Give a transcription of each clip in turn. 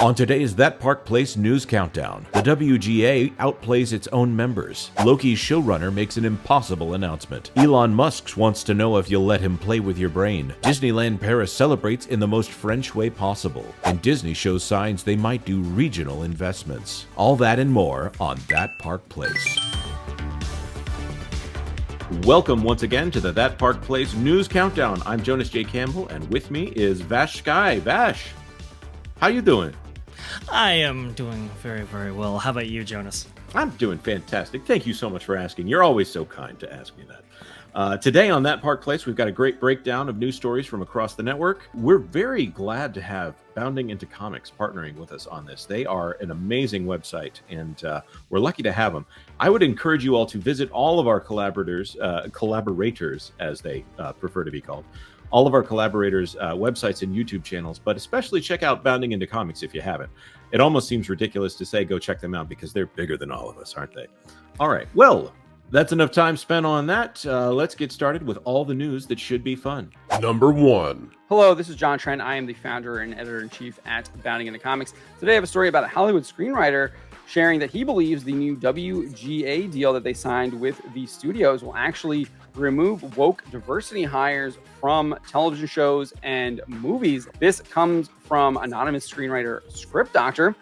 On today's That Park Place News Countdown, the WGA outplays its own members. Loki's showrunner makes an impossible announcement. Elon Musk wants to know if you'll let him play with your brain. Disneyland Paris celebrates in the most French way possible. And Disney shows signs they might do regional investments. All that and more on That Park Place. Welcome once again to the That Park Place News Countdown. I'm Jonas J. Campbell, and with me is Vash Sky. Vash, how you doing? I am doing very, very well. How about you, Jonas? I'm doing fantastic. Thank you so much for asking. You're always so kind to ask me that. Today on That Park Place, we've got a great breakdown of news stories from across the network. We're very glad to have Bounding Into Comics partnering with us on this. They are an amazing website, and we're lucky to have them. I would encourage you all to visit all of our collaborators, as they prefer to be called, all of our collaborators' websites and YouTube channels, but especially check out Bounding Into Comics if you haven't. It almost seems ridiculous to say go check them out because they're bigger than all of us, aren't they? All right, well, that's enough time spent on that. Let's get started with all the news that should be fun. Number 1. Hello, this is John Trent. I am the founder and editor-in-chief at Bounding Into Comics. Today I have a story about a Hollywood screenwriter sharing that he believes the new WGA deal that they signed with the studios will actually remove woke diversity hires from television shows and movies. This comes from anonymous screenwriter Script Doctor.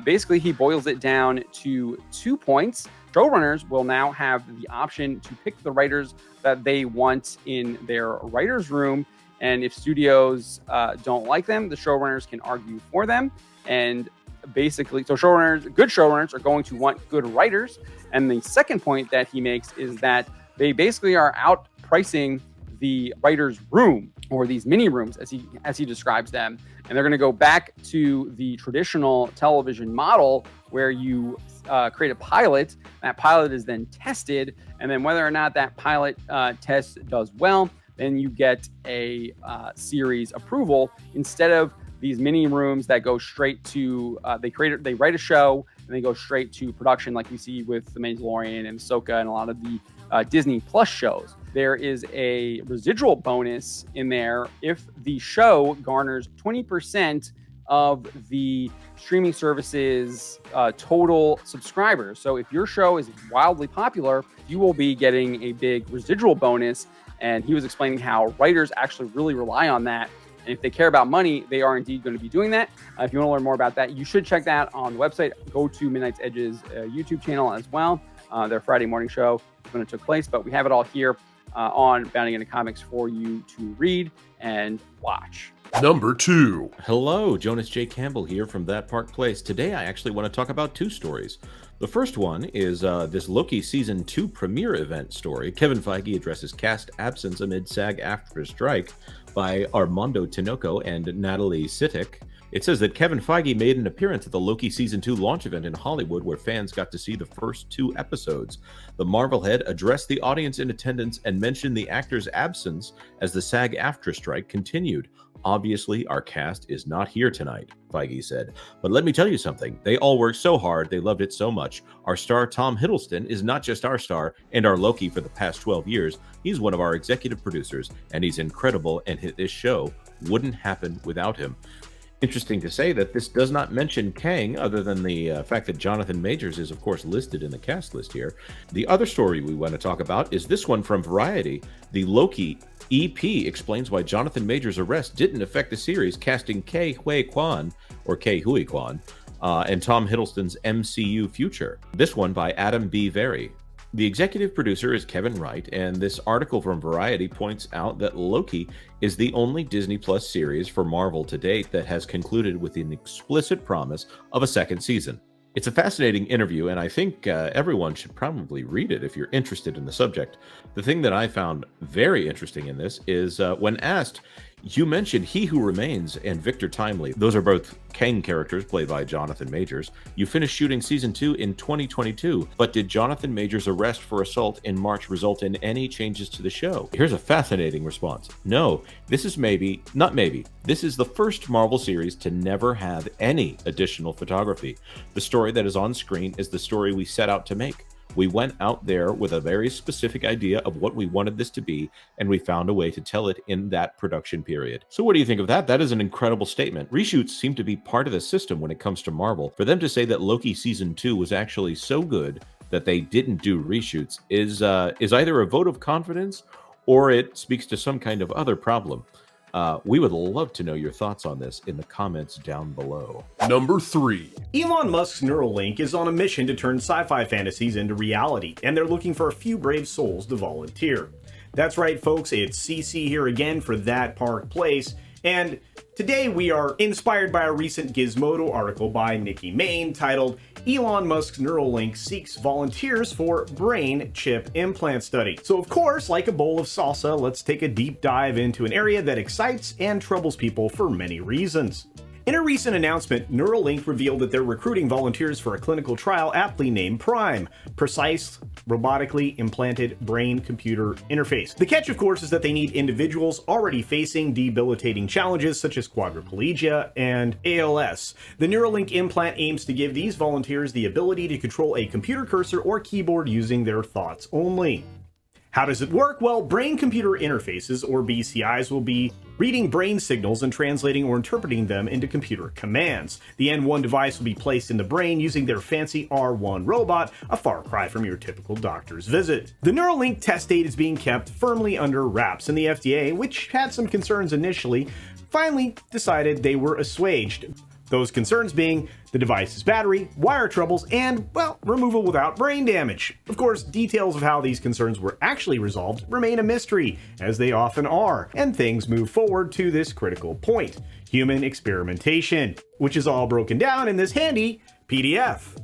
Basically, he boils it down to 2 points. Showrunners will now have the option to pick the writers that they want in their writer's room. And if studios don't like them, the showrunners can argue for them. And basically, so good showrunners are going to want good writers. And the second point that he makes is that they basically are outpricing the writer's room, or these mini rooms as he describes them. And they're going to go back to the traditional television model where you create a pilot. That pilot is then tested, and then whether or not that pilot test does well, then you get a series approval instead of these mini rooms that go straight to they write a show and they go straight to production, like we see with The Mandalorian and Ahsoka and a lot of the Disney Plus shows. There is a residual bonus in there if the show garners 20% of the streaming service's total subscribers. So if your show is wildly popular, you will be getting a big residual bonus. And he was explaining how writers actually really rely on that. And if they care about money, they are indeed going to be doing that. If you want to learn more about that, you should check that on the website. Go to Midnight's Edge's YouTube channel as well. Their Friday morning show when it took place. But we have it all here on Bounding Into Comics for you to read and watch. Number 2. Hello, Jonas J. Campbell here from That Park Place. Today, I actually want to talk about 2 stories. The first one is this Loki Season 2 premiere event story. Kevin Feige addresses cast absence amid SAG-AFTRA strike by Armando Tinoco and Natalie Sittek. It says that Kevin Feige made an appearance at the Loki Season 2 launch event in Hollywood where fans got to see the first 2 episodes. The Marvel head addressed the audience in attendance and mentioned the actor's absence as the SAG-AFTRA strike continued. Obviously, our cast is not here tonight, Feige said. But let me tell you something. They all worked so hard. They loved it so much. Our star, Tom Hiddleston, is not just our star and our Loki for the past 12 years. He's one of our executive producers, and he's incredible, and this show wouldn't happen without him. Interesting to say that this does not mention Kang, other than the fact that Jonathan Majors is, of course, listed in the cast list here. The other story we want to talk about is this one from Variety. The Loki EP explains why Jonathan Majors' arrest didn't affect the series, casting Ke Huy Quan, and Tom Hiddleston's MCU future. This one by Adam B. Very. The executive producer is Kevin Wright, and this article from Variety points out that Loki is the only Disney Plus series for Marvel to date that has concluded with an explicit promise of a second season. It's a fascinating interview, and I think everyone should probably read it if you're interested in the subject. The thing that I found very interesting in this is when asked, you mentioned He Who Remains and Victor Timely. Those are both Kang characters played by Jonathan Majors. You finished shooting season 2 in 2022, but did Jonathan Majors' arrest for assault in March result in any changes to the show? Here's a fascinating response. No, this is this is the first Marvel series to never have any additional photography. The story that is on screen is the story we set out to make. We went out there with a very specific idea of what we wanted this to be, and we found a way to tell it in that production period. So what do you think of that? That is an incredible statement. Reshoots seem to be part of the system when it comes to Marvel. For them to say that Loki Season 2 was actually so good that they didn't do reshoots is either a vote of confidence or it speaks to some kind of other problem. We would love to know your thoughts on this in the comments down below. Number 3. Elon Musk's Neuralink is on a mission to turn sci-fi fantasies into reality, and they're looking for a few brave souls to volunteer. That's right, folks, it's CC here again for That Park Place, and today we are inspired by a recent Gizmodo article by Nikki Main titled Elon Musk's Neuralink seeks volunteers for brain chip implant study. So of course, like a bowl of salsa, let's take a deep dive into an area that excites and troubles people for many reasons. In a recent announcement, Neuralink revealed that they're recruiting volunteers for a clinical trial aptly named PRIME, Precise Robotically Implanted Brain-Computer Interface. The catch, of course, is that they need individuals already facing debilitating challenges such as quadriplegia and ALS. The Neuralink implant aims to give these volunteers the ability to control a computer cursor or keyboard using their thoughts only. How does it work? Well, brain-computer interfaces, or BCIs, will be reading brain signals and translating or interpreting them into computer commands. The N1 device will be placed in the brain using their fancy R1 robot, a far cry from your typical doctor's visit. The Neuralink test date is being kept firmly under wraps, and the FDA, which had some concerns initially, finally decided they were assuaged. Those concerns being the device's battery, wire troubles, and, well, removal without brain damage. Of course, details of how these concerns were actually resolved remain a mystery, as they often are, and things move forward to this critical point: human experimentation, which is all broken down in this handy PDF.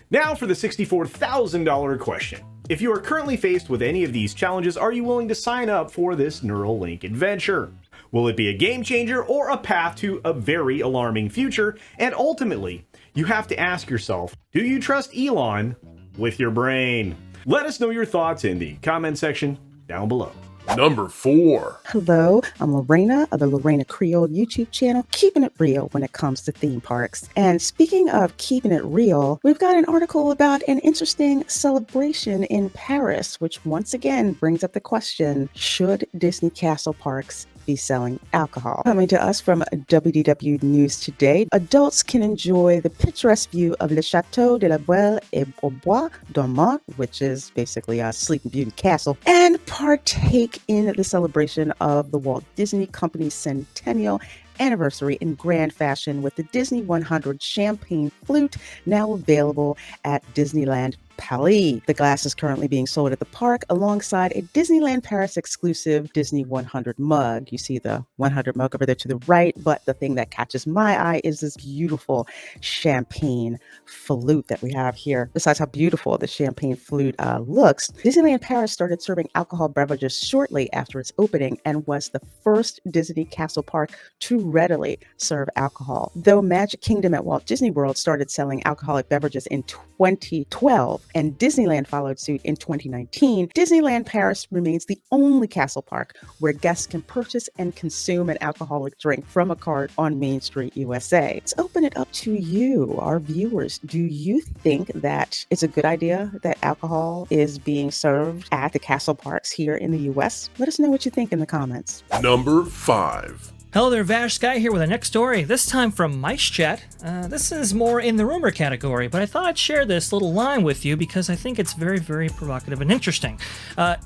Now for the $64,000 question. If you are currently faced with any of these challenges, are you willing to sign up for this Neuralink adventure? Will it be a game changer or a path to a very alarming future? And ultimately, you have to ask yourself, do you trust Elon with your brain? Let us know your thoughts in the comment section down below. Number 4. Hello, I'm Lorena of the Lorena Creole YouTube channel, keeping it real when it comes to theme parks. And speaking of keeping it real, we've got an article about an interesting celebration in Paris, which once again brings up the question, should Disney Castle Parks be selling alcohol? Coming to us from WDW News Today, adults can enjoy the picturesque view of Le Château de la Belle et au Bois Dormant, which is basically a Sleeping Beauty castle, and partake in the celebration of the Walt Disney Company's centennial anniversary in grand fashion with the Disney 100 champagne flute, now available at Disneyland Paris. The glass is currently being sold at the park alongside a Disneyland Paris exclusive Disney 100 mug. You see the 100 mug over there to the right, but the thing that catches my eye is this beautiful champagne flute that we have here. Besides how beautiful the champagne flute looks, Disneyland Paris started serving alcohol beverages shortly after its opening and was the first Disney Castle Park to readily serve alcohol. Though Magic Kingdom at Walt Disney World started selling alcoholic beverages in 2012, and Disneyland followed suit in 2019, Disneyland Paris remains the only castle park where guests can purchase and consume an alcoholic drink from a cart on Main Street, USA. Let's open it up to you, our viewers. Do you think that it's a good idea that alcohol is being served at the castle parks here in the US? Let us know what you think in the comments. Number 5. Hello there, Vash Sky here with the next story, this time from Mice Chat. This is more in the rumor category, but I thought I'd share this little line with you because I think it's very, very provocative and interesting.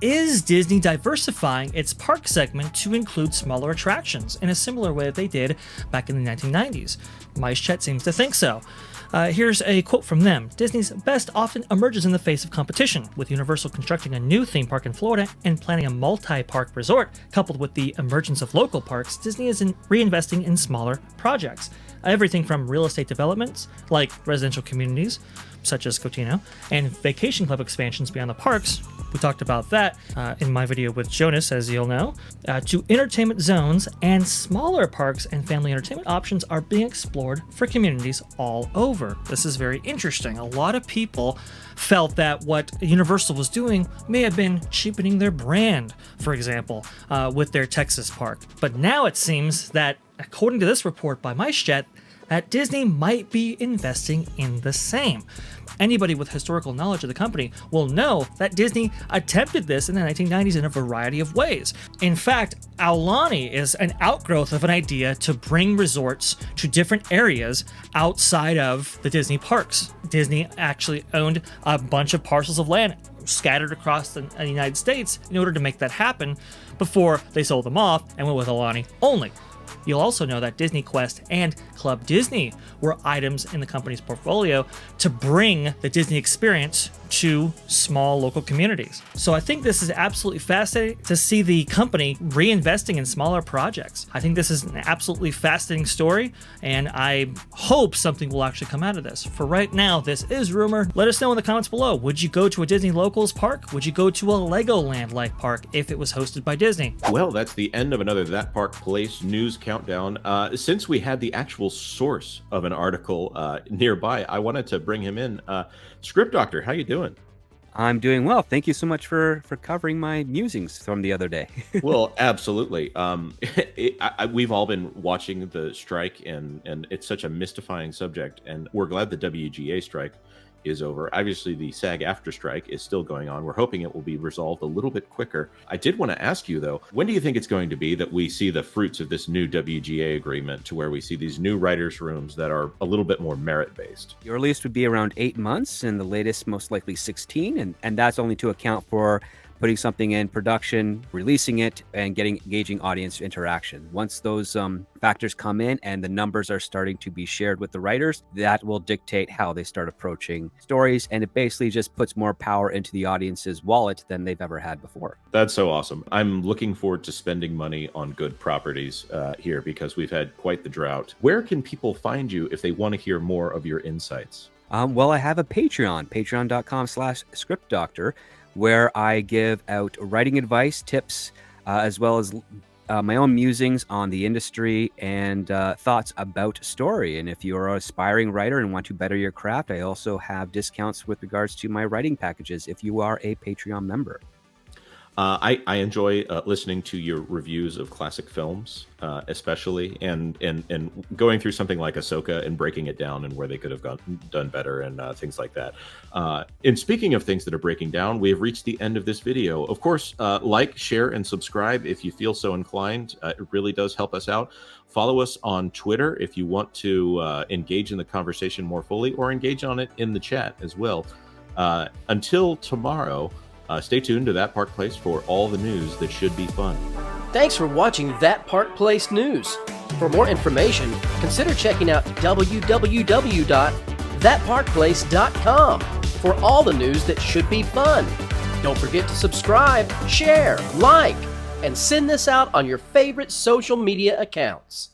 Is Disney diversifying its park segment to include smaller attractions in a similar way that they did back in the 1990s? Mice Chat seems to think so. Here's a quote from them. Disney's best often emerges in the face of competition, with Universal constructing a new theme park in Florida and planning a multi-park resort. Coupled with the emergence of local parks, Disney is reinvesting in smaller projects. Everything from real estate developments, like residential communities, such as Cotino, and vacation club expansions beyond the parks, we talked about that in my video with Jonas, as you'll know, to entertainment zones, and smaller parks and family entertainment options are being explored for communities all over. This is very interesting. A lot of people felt that what Universal was doing may have been cheapening their brand, for example, with their Texas park. But now it seems that, according to this report by MiceChat, that Disney might be investing in the same. Anybody with historical knowledge of the company will know that Disney attempted this in the 1990s in a variety of ways. In fact, Aulani is an outgrowth of an idea to bring resorts to different areas outside of the Disney parks. Disney actually owned a bunch of parcels of land scattered across the United States in order to make that happen before they sold them off and went with Aulani only. You'll also know that Disney Quest and Club Disney were items in the company's portfolio to bring the Disney experience to small local communities. So I think this is absolutely fascinating to see the company reinvesting in smaller projects. I think this is an absolutely fascinating story, and I hope something will actually come out of this. For right now, this is rumor. Let us know in the comments below. Would you go to a Disney Locals park? Would you go to a Legoland-like park if it was hosted by Disney? Well, that's the end of another That Park Place news countdown. Since we had the actual source of an article nearby, I wanted to bring him in. Script Doctor, how you doing? I'm doing well. Thank you so much for covering my musings from the other day. Well, absolutely. We've all been watching the strike, and it's such a mystifying subject, and we're glad the WGA strike is over. Obviously, the SAG-AFTRA strike is still going on. We're hoping it will be resolved a little bit quicker. I did want to ask you, though, when do you think it's going to be that we see the fruits of this new WGA agreement, to where we see these new writers' rooms that are a little bit more merit-based? The earliest would be around 8 months, and the latest most likely 16, and that's only to account for putting something in production, releasing it, and getting engaging audience interaction. Once those factors come in and the numbers are starting to be shared with the writers, that will dictate how they start approaching stories, and it basically just puts more power into the audience's wallet than they've ever had before. That's so awesome. I'm looking forward to spending money on good properties here, because we've had quite the drought. Where can people find you if they want to hear more of your insights? Well, I have a Patreon, patreon.com/scriptdoctor, where I give out writing advice, tips, as well as my own musings on the industry and thoughts about story. And if you're an aspiring writer and want to better your craft, I also have discounts with regards to my writing packages if you are a Patreon member. I enjoy listening to your reviews of classic films, especially, and going through something like Ahsoka and breaking it down and where they could have done better, and things like that. And speaking of things that are breaking down, we have reached the end of this video. Of course, like, share, and subscribe if you feel so inclined. It really does help us out. Follow us on Twitter if you want to engage in the conversation more fully, or engage on it in the chat as well. Until tomorrow, stay tuned to That Park Place for all the news that should be fun. Thanks for watching That Park Place News. For more information, consider checking out www.thatparkplace.com for all the news that should be fun. Don't forget to subscribe, share, like, and send this out on your favorite social media accounts.